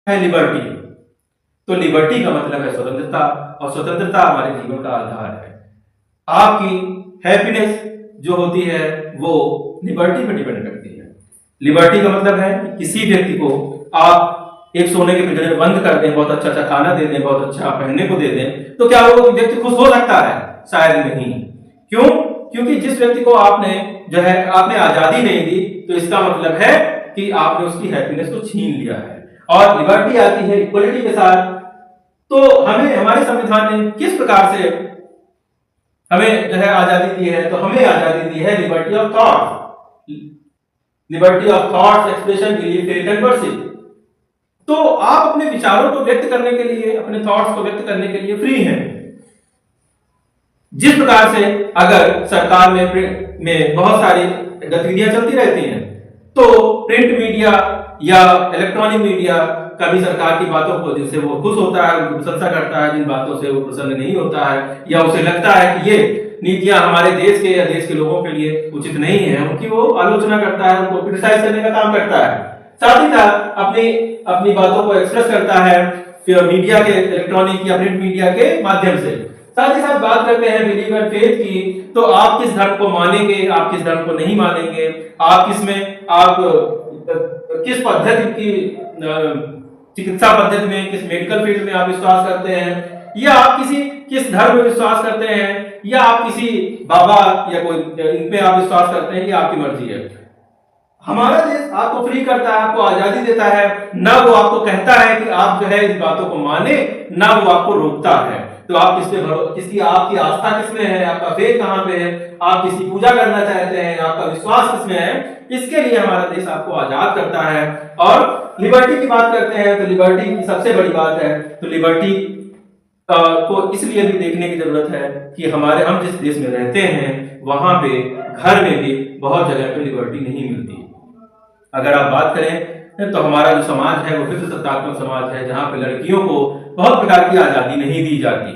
है लिबर्टी। तो लिबर्टी का मतलब है स्वतंत्रता, और स्वतंत्रता हमारे जीवन का आधार है। आपकी हैप्पीनेस जो होती है वो लिबर्टी पर डिपेंड करती है। लिबर्टी का मतलब है कि किसी व्यक्ति को आप एक सोने के पिंजरे में बंद कर दें, बहुत अच्छा अच्छा खाना दे दें, बहुत अच्छा पहनने को दे दें, तो क्या वो व्यक्ति खुश हो सकता है? शायद नहीं। क्यों? क्योंकि जिस व्यक्ति को आपने जो है आपने आजादी नहीं दी, तो इसका मतलब है कि आपने उसकी हैप्पीनेस को छीन लिया है। और लिबर्टी आती है इक्वलिटी के साथ। तो हमें हमारे संविधान ने किस प्रकार से हमें जो है आजादी दी है? तो हमें आजादी दी है liberty of thought, liberty of thoughts, expression, belief, faith and worship. तो आप अपने विचारों को व्यक्त करने के लिए, अपने थॉट्स को व्यक्त करने के लिए फ्री हैं। जिस प्रकार से अगर सरकार में बहुत सारी गतिविधियां चलती रहती हैं, तो प्रिंट मीडिया या इलेक्ट्रॉनिक मीडिया कभी सरकार की बातों को, जिनसे वो खुश होता है, उनकी प्रशंसा करता है, जिन बातों से वो प्रसन्न नहीं होता है, या उसे लगता है कि ये नीतियां हमारे देश के या देश के लोगों के लिए उचित नहीं है, उनकी वो आलोचना करता है, उनको क्रिटिसाइज करने का काम करता है। साथ ही साथ अपनी अपनी बातों को एक्सप्रेस करता है मीडिया के, इलेक्ट्रॉनिक या प्रिंट मीडिया के माध्यम से। साथ ही साथ बात करते हैं बिलीव एंड फेथ की, तो आप किस धर्म को मानेंगे, आप किस धर्म को नहीं मानेंगे, आप किस पद्धति की चिकित्सा पद्धति में, किस मेडिकल फील्ड में आप विश्वास करते हैं, या आप किस धर्म में विश्वास करते हैं, या आप किसी बाबा या कोई इन पे आप विश्वास करते हैं, ये आपकी मर्जी है। हमारा देश आपको फ्री करता है, आपको आजादी देता है, ना वो आपको कहता है कि आप जो है इस बातों को माने, ना वो आपको रोकता है। तो आप किसकी आपकी आस्था किसमें है, आपका फेथ कहां पे है, आप किसकी पूजा करना चाहते हैं, आपका विश्वास किसमें है, इसके लिए हमारा देश आपको आजाद करता है। और लिबर्टी की बात करते हैं तो लिबर्टी की सबसे बड़ी बात है, तो लिबर्टी को इसलिए भी देखने की जरूरत है कि हम जिस देश में रहते हैं वहां पे घर में भी बहुत जगह पे लिबर्टी नहीं मिलती। अगर आप बात करें तो हमारा जो समाज है वो फिफ्थ सत्तात्मक समाज है, जहां पे लड़कियों को बहुत प्रकार की आजादी नहीं दी जाती।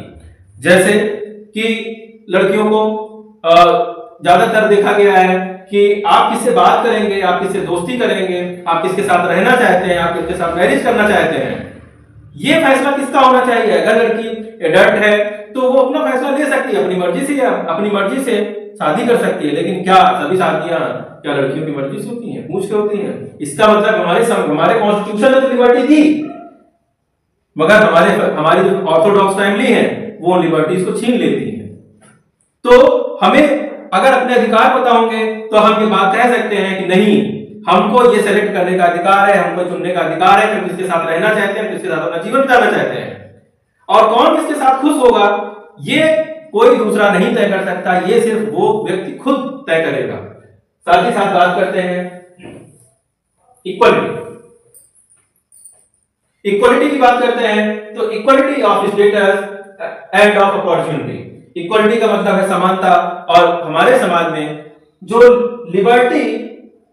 जैसे कि लड़कियों को ज्यादातर देखा गया है कि आप किससे बात करेंगे, आप किससे दोस्ती करेंगे, आप किसके साथ रहना चाहते हैं, आप किसके साथ मैरिज करना चाहते हैं, ये फैसला किसका होना चाहिए। अगर लड़की एडल्ट है तो वो अपना फैसला ले सकती है, अपनी मर्जी से, अपनी मर्जी से शादी कर सकती है। लेकिन क्या सभी शादियां क्या लड़कियों की मर्जी से होती हैं, पूछ के होती हैं? इसका मतलब हमारे कॉन्स्टिट्यूशन ने तो लिबर्टी दी, मगर हमारी जो ऑर्थोडॉक्स फैमिली है वो लिबर्टीज को छीन लेती है। तो हमें अगर अपने अधिकार पता होंगे तो हम ये बात कह सकते हैं कि नहीं, हमको ये सेलेक्ट करने का अधिकार है, हमको चुनने का अधिकार है कि हम किसके साथ रहना चाहते हैं, किसके साथ अपना जीवन बिताना चाहते हैं। और कौन किसके साथ खुश होगा ये कोई दूसरा नहीं तय कर सकता, ये सिर्फ वो व्यक्ति खुद तय करेगा। साथ ही साथ बात करते हैं इक्वलिटी। इक्वलिटी की बात करते हैं तो equality of status end of opportunity. Equality का मतलब है समानता, और हमारे समाज में जो लिबर्टी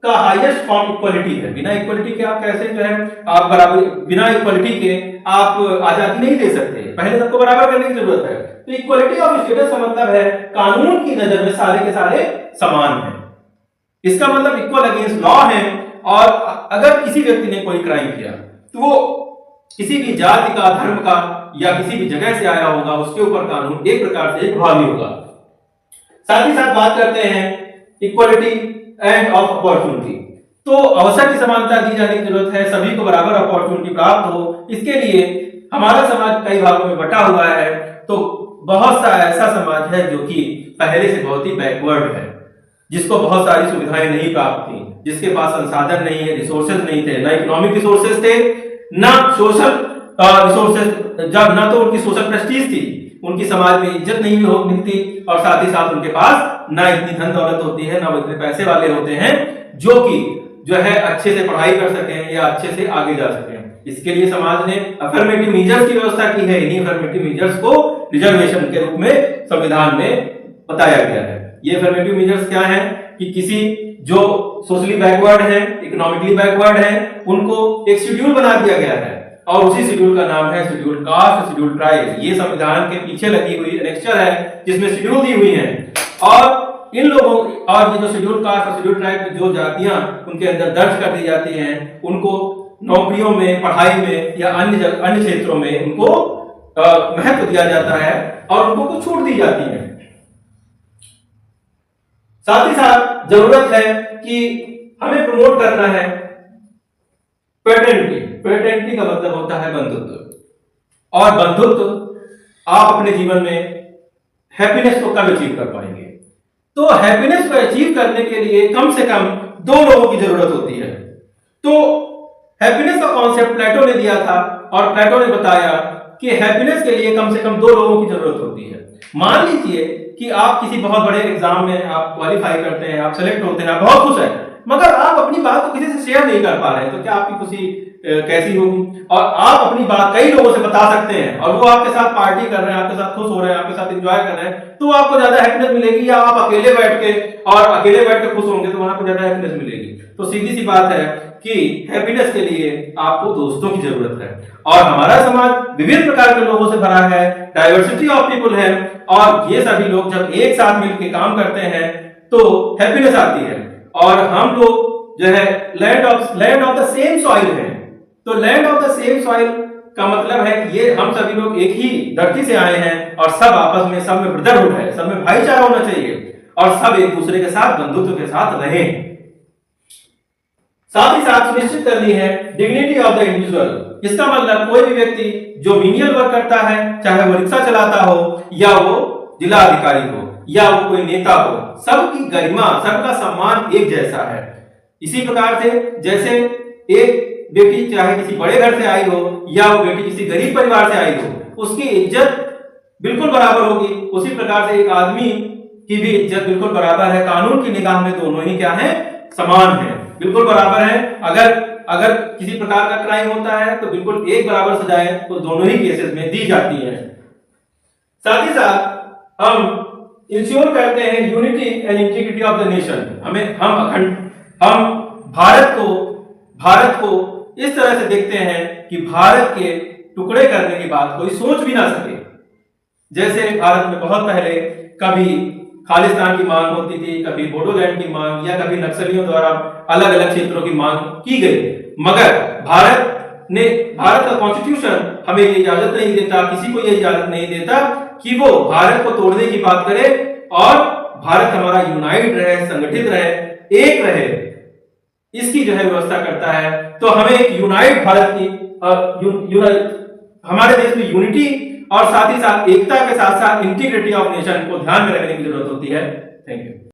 का हाईएस्ट फॉर्म इक्वलिटी है। बिना इक्वलिटी के आप कैसे जो है आप बराबर, बिना इक्वलिटी के आप आजादी नहीं दे सकते, पहले सबको बराबर करने की जरूरत है। तो इक्वलिटी ऑफ स्टेटस का मतलब है कानून की नजर में सारे के सारे समान हैं। इसका मतलब इक्वल अगेंस्ट लॉ है। और अगर किसी व्यक्ति ने कोई क्राइम किया तो वो किसी भी जाति का, धर्म का या किसी भी जगह से आया होगा, उसके ऊपर कानून एक प्रकार से प्रभावी होगा। साथ ही साथ बात करते हैं इक्वलिटी एंड ऑफ अपॉर्चुनिटी। तो अवसर की समानता दी जाने की जरूरत है, सभी को बराबर अपॉर्चुनिटी प्राप्त हो। इसके लिए हमारा समाज कई भागों में बटा हुआ है। तो बहुत सा ऐसा समाज है जो कि पहले से बहुत ही बैकवर्ड है, जिसको बहुत सारी सुविधाएं नहीं प्राप्त थी, जिसके पास संसाधन नहीं है, रिसोर्सेज नहीं थे, ना इकोनॉमिक रिसोर्सेज थे, ना सोशल रिसोर्सेज, जब ना तो उनकी सोशल प्रेस्टीज थी, उनकी समाज में इज्जत नहीं मिलती, और साथ ही साथ उनके पास ना इतनी धन दौलत होती है, ना वो इतने पैसे वाले होते हैं जो कि जो है अच्छे से पढ़ाई कर सकें या अच्छे से आगे जा सकें। इसके लिए समाज ने अफर्मेटिव मेजर्स की व्यवस्था की है। इन्हीं अफर्मेटिव मेजर्स को रिजर्वेशन के रूप में संविधान में बताया गया है। ये अफर्मेटिव मेजर्स क्या है कि किसी जो सोशली बैकवर्ड है, इकोनॉमिकली बैकवर्ड है, उनको एक शेड्यूल बना दिया गया है, और उसी शेड्यूल का नाम है शेड्यूल कास्ट, शेड्यूल ट्राइब। ये संविधान के पीछे लगी हुई एनेक्चर है जिसमें शेड्यूल दी हुई है। और इन लोगों और ये जो शेड्यूल कास्ट और शेड्यूल ट्राइब की जो जातियां उनके अंदर दर्ज कर दी जाती हैं, उनको नौकरियों में, पढ़ाई में या अन्य क्षेत्रों में उनको महत्व दिया जाता है और उनको कुछ छूट दी जाती है। साथ ही साथ जरूरत है कि हमें प्रमोट करना है फ्रेटर्निटी। फ्रेटर्निटी का मतलब होता है बंधुत्व, और बंधुत्व आप अपने जीवन में हैप्पीनेस को कब अचीव कर पाएंगे? तो हैप्पीनेस को अचीव करने के लिए कम से कम दो लोगों की जरूरत होती है। तो हैप्पीनेस का कॉन्सेप्ट प्लेटो ने दिया था और प्लेटो ने बताया कि हैप्पीनेस के लिए कम से कम दो लोगों की जरूरत होती है। मान लीजिए कि आप किसी बहुत बड़े एग्जाम में आप क्वालिफाई करते हैं, आप सेलेक्ट होते हैं, आप बहुत खुश हैं, मगर आप अपनी बात को किसी से शेयर नहीं कर पा रहे हैं, तो क्या आपकी खुशी कैसी होगी? और आप अपनी बात कई लोगों से बता सकते हैं और वो आपके साथ पार्टी कर रहे हैं, आपके साथ खुश हो रहे हैं, आपके साथ एंजॉय कर रहे हैं, तो आपको ज्यादा हैप्पीनेस मिलेगी, या आप अकेले बैठ के खुश होंगे तो वहां पर ज्यादा हैप्पीनेस मिलेगी? तो सीधी सी बात है कि हैप्पीनेस के लिए आपको दोस्तों की जरूरत है, और हमारा समाज विभिन्न प्रकार के लोगों से भरा है, डाइवर्सिटी ऑफ पीपल है, और ये सभी लोग जब एक साथ मिलकर काम करते हैं तो हैप्पीनेस आती है। और हम लोग जो है land of the same soil है। तो land of the same soil का मतलब है कि ये हम सभी लोग एक ही धरती से आए हैं और सब आपस में, सब में ब्रदरहुड है, सब में भाईचारा होना चाहिए और सब एक दूसरे के साथ बंधुत्व के साथ रहें। साथ ही साथ सुनिश्चित करनी है डिग्निटी ऑफ द इंडिविजुअल। इसका मतलब कोई भी व्यक्ति जो मीनियल वर्क करता है, चाहे वो रिक्शा चलाता हो या वो जिला अधिकारी हो या वो कोई नेता हो, सबकी गरिमा, सबका सम्मान एक जैसा है। इसी प्रकार से जैसे एक बेटी चाहे किसी बड़े घर से आई हो या वो बेटी किसी गरीब परिवार से आई हो, उसकी इज्जत बिल्कुल बराबर होगी, उसी प्रकार से एक आदमी की भी इज्जत बिल्कुल बराबर है। कानून की निगाह में दोनों ही क्या है? समान है, बिल्कुल बराबर है। अगर किसी प्रकार का क्राइम होता है तो बिल्कुल एक बराबर सजाएं तो दोनों ही केसेस में दी जाती है। साथ ही साथ हम इंश्योर करते हैं unity and integrity of the nation. हम भारत को इस तरह से देखते हैं कि भारत के टुकड़े करने की बात कोई सोच भी ना सके। जैसे भारत में बहुत पहले कभी खालिस्तान की मांग होती थी, कभी बोडोलैंड की मांग, या कभी नक्सलियों द्वारा अलग अलग क्षेत्रों की मांग की गई, मगर भारत का कॉन्स्टिट्यूशन हमें ये इजाजत नहीं देता, किसी को ये इजाजत नहीं देता कि वो भारत को तोड़ने की बात करे, और भारत हमारा यूनाइट रहे, संगठित रहे, एक रहे, इसकी जो है व्यवस्था करता है। तो हमें एक यूनाइट भारत की हमारे देश में यूनिटी और साथ ही साथ एकता के साथ साथ इंटीग्रिटी ऑफ नेशन को ध्यान में रखने की जरूरत होती है। Thank you.